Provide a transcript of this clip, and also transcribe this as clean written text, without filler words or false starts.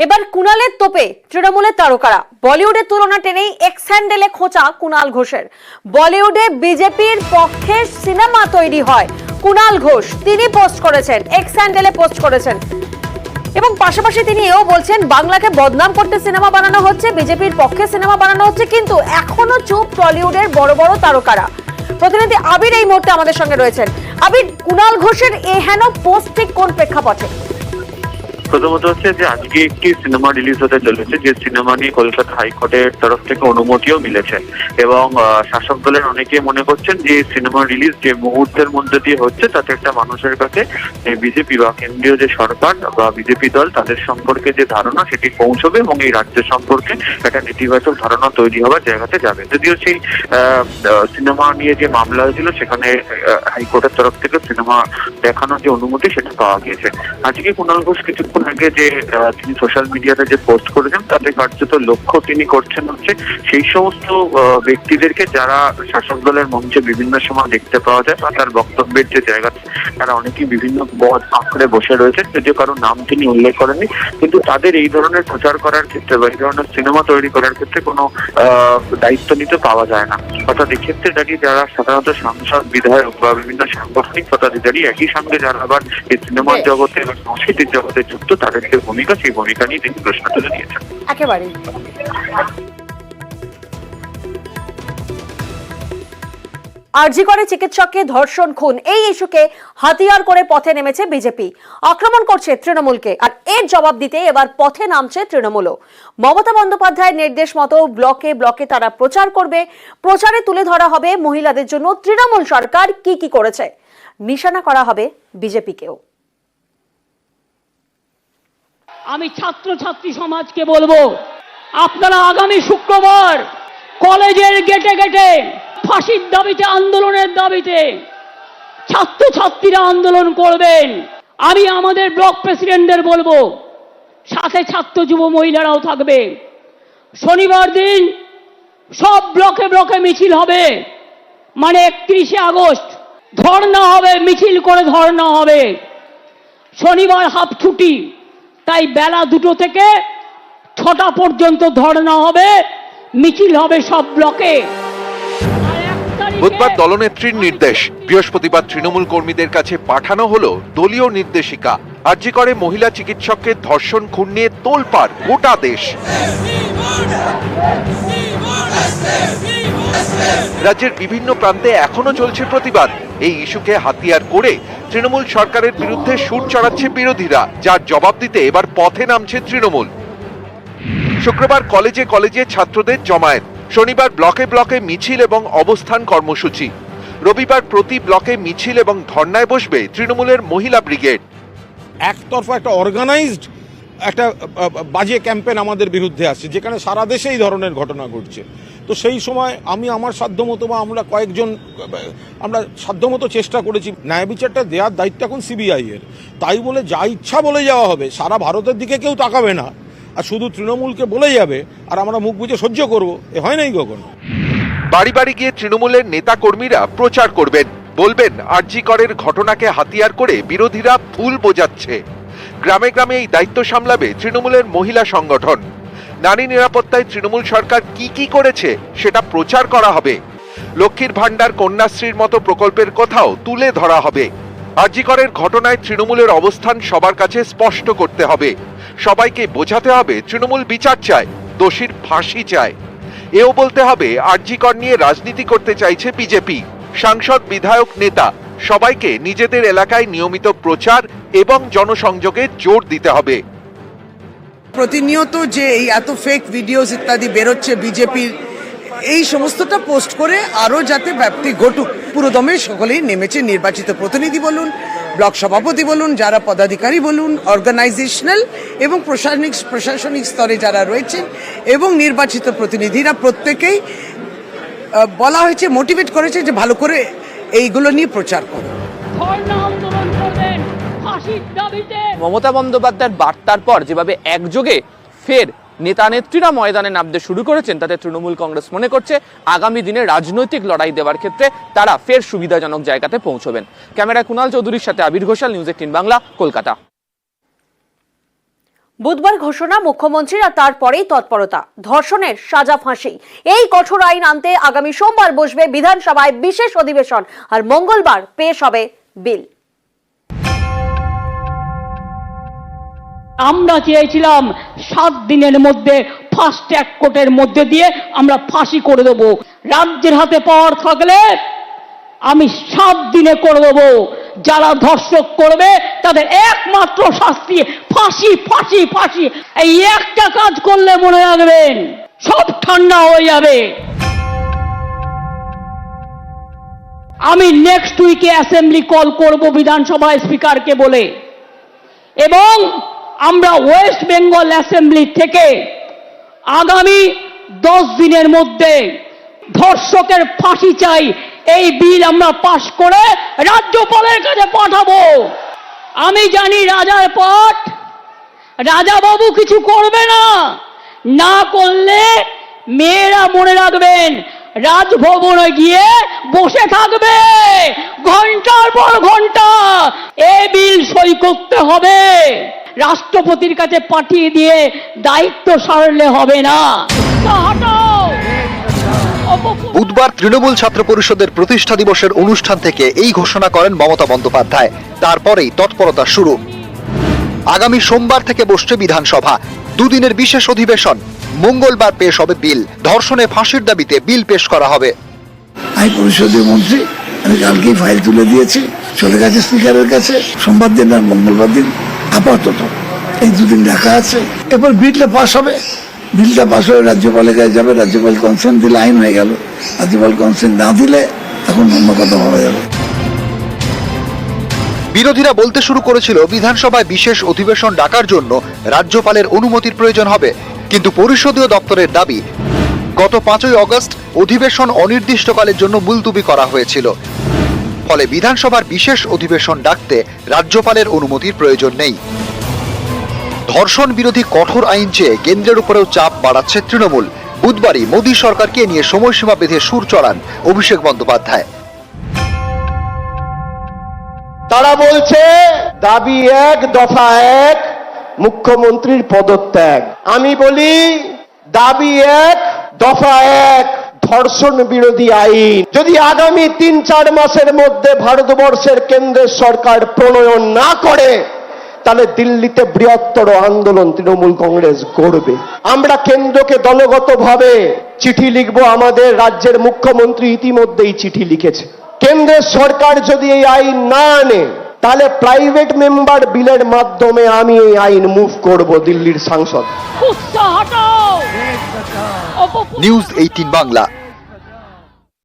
এবার কুণালের তোপে তৃণমূলের তারকারা। বলিউডের তুলনা টেনেই এক্স হ্যান্ডেলে খোঁচা কুণাল ঘোষের। বলিউডে বিজেপির পক্ষে সিনেমা তৈরি হয়। কুণাল ঘোষ তিনি পোস্ট করেছেন, এক্স হ্যান্ডেলে পোস্ট করেছেন এবং পাশাপাশি তিনি এও বলছেন বাংলাকে বদনাম করতে সিনেমা বানানো হচ্ছে, বিজেপির পক্ষে সিনেমা বানানো হচ্ছে। কিন্তু এখনো চুপ টলিউডের বড় বড় তারকারা। প্রতিনিধি আবির এই মুহূর্তে আমাদের সঙ্গে রয়েছেন। আবির, কুণাল ঘোষের এহেন পোস্ট ঠিক কোন প্রেক্ষাপটে? প্রথমত হচ্ছে যে আজকে একটি সিনেমা রিলিজ হতে চলেছে, যে সিনেমা নিয়ে কলকাতা হাইকোর্টের তরফ থেকে অনুমতিও মিলেছে এবং শাসক দলের অনেকে মনে করছেন যে সিনেমা রিলিজ যে মুহূর্তের মধ্যে দিয়ে হচ্ছে তাতে একটা মানুষের কাছে বিজেপি বা কেন্দ্রীয় যে সরকার বা বিজেপি দল তাদের সম্পর্কে যে ধারণা সেটি পৌঁছবে এবং এই রাজ্য সম্পর্কে একটা নেতিবাচক ধারণা তৈরি হওয়ার জায়গাতে যাবে। যদিও সেই সিনেমা নিয়ে যে মামলা হয়েছিল সেখানে হাইকোর্টের তরফ থেকে সিনেমা দেখানোর যে অনুমতি সেটা পাওয়া গিয়েছে। আজকে কুণাল ঘোষ কিছুক্ষণ আগে যে তিনি সোশ্যাল মিডিয়াতে যে পোস্ট করেছেন তাতে কার্যত লক্ষ্য তিনি করছেন হচ্ছে সেই সমস্ত ব্যক্তিদেরকে যারা শাসক দলের মঞ্চে বিভিন্ন সময় দেখতে পাওয়া যায় বা তার বক্তব্যের যে জায়গাতে তারা অনেকেই বিভিন্ন পদ আঁকড়ে বসে রয়েছেন, যদিও কারো নাম তিনি উল্লেখ করেননি, কিন্তু তাদের এই ধরনের প্রচার করার ক্ষেত্রে বা এই ধরনের সিনেমা তৈরি করার ক্ষেত্রে কোনো দায়িত্ব নিতে পাওয়া যায় না। অর্থাৎ এক্ষেত্রে দাঁড়িয়ে যারা সাধারণত সাংসদ, বিধায়ক বা বিভিন্ন সাংগঠনিক পদাধিকারী একই সঙ্গে যারা আবার এই সিনেমার জগতে এবং সংস্কৃতির জগতে যুক্ত তাদের যে ভূমিকা, সেই ভূমিকা নিয়ে তিনি প্রশ্ন তুলে দিয়েছেন। একেবারে আরজি করে চিকিৎসককে ধর্ষণ, খুন, এই ইস্যুকে হাতিয়ার করে পথে নেমেছে বিজেপি। আক্রমণ করছে তৃণমূলকে, আর এর জবাব দিতে এবার পথে নামছে তৃণমূলও। মমতা বন্দ্যোপাধ্যায়ের নির্দেশ মতো ব্লকে ব্লকে তারা প্রচার করবে। প্রচারে তুলে ধরা হবে মহিলাদের জন্য তৃণমূল সরকার কি কি করেছে। নিশানা করা হবে বিজেপিকেও। আমি ছাত্রছাত্রী সমাজকে বলবো, আপনারা আগামী শুক্রবার কলেজের গেটে গেটে ফাঁসির দাবিতে, আন্দোলনের দাবিতে ছাত্রছাত্রীরা আন্দোলন করবেন। আমি আমাদের ব্লক প্রেসিডেন্টদের বলবো, সাথে ছাত্র যুব মহিলারাও থাকবে। শনিবার দিন সব ব্লকে ব্লকে মিছিল হবে, মানে 31শে আগস্ট ধর্ণা হবে, মিছিল করে ধর্ণা হবে। শনিবার হাফ ছুটি, তাই বেলা 2টো থেকে 6টা পর্যন্ত ধর্ণা হবে, মিছিল হবে সব ব্লকে। বুধবার দলনেত্রীর নির্দেশ, বৃহস্পতিবার তৃণমূল কর্মীদের কাছে পাঠানো হলো দলীয় নির্দেশিকা। আরজি করে মহিলা চিকিৎসককে ধর্ষণ, খুন নিয়ে তোলপাড় গোটা দেশ। রাজ্যের বিভিন্ন প্রান্তে এখনো চলছে প্রতিবাদ। এই ইস্যুকে হাতিয়ার করে তৃণমূল সরকারের বিরুদ্ধে সুর চড়াচ্ছে বিরোধীরা, যার জবাব দিতে এবার পথে নামছে তৃণমূল। শুক্রবার কলেজে কলেজে ছাত্রদের জমায়েত, শনিবার ব্লকে ব্লকে মিছিল এবং অবস্থান কর্মসূচি, রবিবার প্রতি ব্লকে মিছিল এবং ধর্নায় বসবে তৃণমূলের মহিলা ব্রিগেড। একতরফা একটা অর্গানাইজড একটা বাজে ক্যাম্পেন আমাদের বিরুদ্ধে আসছে, যেখানে সারা দেশে এই ধরনের ঘটনা ঘটছে। তো সেই সময় আমি আমার সাধ্যমতো বা আমরা কয়েকজন আমরা সাধ্যমতো চেষ্টা করেছি। ন্যায় বিচারটা দেওয়ার দায়িত্ব এখন সিবিআই এর, তাই বলে যা ইচ্ছা বলে যাওয়া হবে, সারা ভারতের দিকে কেউ তাকাবে না আর শুধু তৃণমূলকে বলে যাবে আর আমরা মুখ বুজে সহ্য করবো, এ হয় নাই কখনো। বাড়ি বাড়ি গিয়ে তৃণমূলের নেতা কর্মীরা প্রচার করবেন, বলবেন আরজি করের ঘটনাকে হাতিয়ার করে বিরোধীরা ভুল বোঝাচ্ছে। গ্রামে গ্রামে এই দায়িত্ব সামলাবে তৃণমূলের মহিলা সংগঠন। নারী নিরাপত্তায় তৃণমূল সরকার কি কি করেছে সেটা প্রচার করা হবে। লক্ষ্মীর ভান্ডার, কন্যাশ্রীর মতো প্রকল্পের কথাও তুলে ধরা হবে। আরজি করের ঘটনায় তৃণমূলের অবস্থান সবার কাছে স্পষ্ট করতে হবে। সবাইকে বোঝাতে হবে তৃণমূল বিচার চায়, দোষীর ফাঁসি চায়। এও বলতে হবে আরজি কর নিয়ে রাজনীতি করতে চাইছে বিজেপি। সাংসদ, বিধায়ক, নেতা সবাইকে নিজেদের এলাকায় নিয়মিত প্রচার এবং জনসংযোগে জোর দিতে হবে। প্রতিনিয়ত যে এই এত ফেক ভিডিওস ইত্যাদি বেরোচ্ছে বিজেপির, এই সমস্তটা পোস্ট করে আরও যাতে ব্যাপ্তি ঘটুক পুরোদমে সকলেই নেমেছে। নির্বাচিত প্রতিনিধি বলুন, ব্লক সভাপতি বলুন, যারা পদাধিকারী বলুন, অর্গানাইজেশনাল এবং প্রশাসনিক স্তরে যারা রয়েছেন এবং নির্বাচিত প্রতিনিধিরা প্রত্যেকেই বলা হয়েছে, মোটিভেট করেছে যে ভালো করে এইগুলো নিয়ে প্রচার করো। মমতা বন্দ্যোপাধ্যায়ের বার্তার পর যেভাবে একযোগে ফের নেতা নেত্রীরা ময়দানে নামতে শুরু করেছেন, তাতে তৃণমূল কংগ্রেস মনে করছে আগামী দিনে রাজনৈতিক লড়াই দেওয়ার ক্ষেত্রে তারা ফের সুবিধাজনক জায়গাতে পৌঁছবেন। ক্যামেরায় কুণাল চৌধুরীর সাথে আবির ঘোষাল, নিউজ 18 বাংলা, কলকাতা। বুধবার ঘোষণা মুখ্যমন্ত্রীর আর তারপরেই তৎপরতা, ধর্ষণের সাজা ফাঁসি। এই কঠোর আইন আনতে আগামী সোমবার বসবে বিধানসভায় বিশেষ অধিবেশন, আর মঙ্গলবার পেশ হবে বিল। আমরা চেয়েছিলাম 7 দিনের মধ্যে ফাস্ট ট্র্যাক কোর্টের মধ্যে দিয়ে আমরা ফাঁসি করে দেবো। রাজ্যের হাতে পাওয়ার থাকলে আমি 7 দিনে করে দেবো। যারা ধর্ষক করবে তাদের একমাত্র শাস্তি ফাঁসি, ফাঁসি, ফাঁসি। এই একটা কাজ করলে মনে রাখবেন সব ঠান্ডা হয়ে যাবে। আমি নেক্সট উইকে অ্যাসেম্বলি কল করব বিধানসভায় স্পিকারকে বলে, এবং আমরা ওয়েস্ট বেঙ্গল অ্যাসেম্বলি থেকে আগামী 10 দিনের মধ্যে ধর্ষকের ফাঁসি চাই এই বিল আমরা পাশ করে রাজ্যপালের কাছে পাঠাবো। আমি জানি রাজার পট রাজা বাবু কিছু করবে না, না করলে মেয়েরা মনে রাখবেন রাজভবনে গিয়ে বসে থাকবে ঘন্টার পর ঘন্টা। এই বিল সই করতে হবে, রাষ্ট্রপতির কাছে পাঠিয়ে দিয়ে দায়িত্ব সারলে হবে না। বুধবার তৃণমূল ছাত্র পরিষদের প্রতিষ্ঠা দিবসের অনুষ্ঠান থেকে এই ঘোষণা করেন মমতা বন্দ্যোপাধ্যায়। তারপরেই তৎপরতা শুরু। আগামী সোমবার থেকে বসছে বিধানসভা, 2 দিনের বিশেষ অধিবেশন। মঙ্গলবার পেশ হবে বিল। ধর্ষণে ফাঁসির দাবিতে বিল পেশ করা হবে। আইন পরিষদীয় মন্ত্রী, আমি কালকেই ফাইল তুলে দিয়েছি, চলে গেছে স্পিকারের কাছে। সোমবার দিন আর মঙ্গলবার দিন আপাতত এই 2 দিন রাখা আছে। এরপর বিলটা পাস হবে, বিলটা পাস হয়ে রাজ্যপালের কাছে যাবে, রাজ্যপাল কনসেন্ট দিলে আইন হয়ে গেল। রাজ্যপাল কনসেন্ট না দিলে এখন অন্য কথা ভাবা যাবে। বিরোধীরা বলতে শুরু করেছিল বিধানসভায় বিশেষ অধিবেশন ডাকার জন্য রাজ্যপালের অনুমতির প্রয়োজন হবে, কিন্তু পরিষদীয় দপ্তরের দাবি গত 5ই অগস্ট অধিবেশন অনির্দিষ্টকালের জন্য মুলতুবি করা হয়েছিল। ফলে বিধানসভার বিশেষ অধিবেশন ডাকতে রাজ্যপালের অনুমতির প্রয়োজন নেই। ধর্ষণ বিরোধী কঠোর আইন চেয়ে কেন্দ্রের উপরেও চাপ বাড়াচ্ছে তৃণমূল। বুধবারই মোদী সরকারকে নিয়ে সময়সীমা বেঁধে সুর চড়ান অভিষেক বন্দ্যোপাধ্যায়। তারা বলছে দাবি 1 দফা 1 মুখ্যমন্ত্রীর পদত্যাগ। আমি বলি দাবি 1 দফা 1 ধর্ষণ বিরোধী আইন যদি আগামী 3-4 মাসের মধ্যে ভারতবর্ষের কেন্দ্রের সরকার প্রণয়ন না করে, তাহলে দিল্লিতে বৃহত্তর আন্দোলন তৃণমূল কংগ্রেস করবে। আমরা কেন্দ্রকে দলগতভাবে চিঠি লিখব। আমাদের রাজ্যের মুখ্যমন্ত্রী ইতিমধ্যেই চিঠি লিখেছে। কেন্দ্রের সরকার যদি এই আইন না আনে, তাহলে প্রাইভেট মেম্বার বিলের মাধ্যমে আমি এই আইন মুভ করব দিল্লির সাংসদ। নিউজ 18 বাংলা।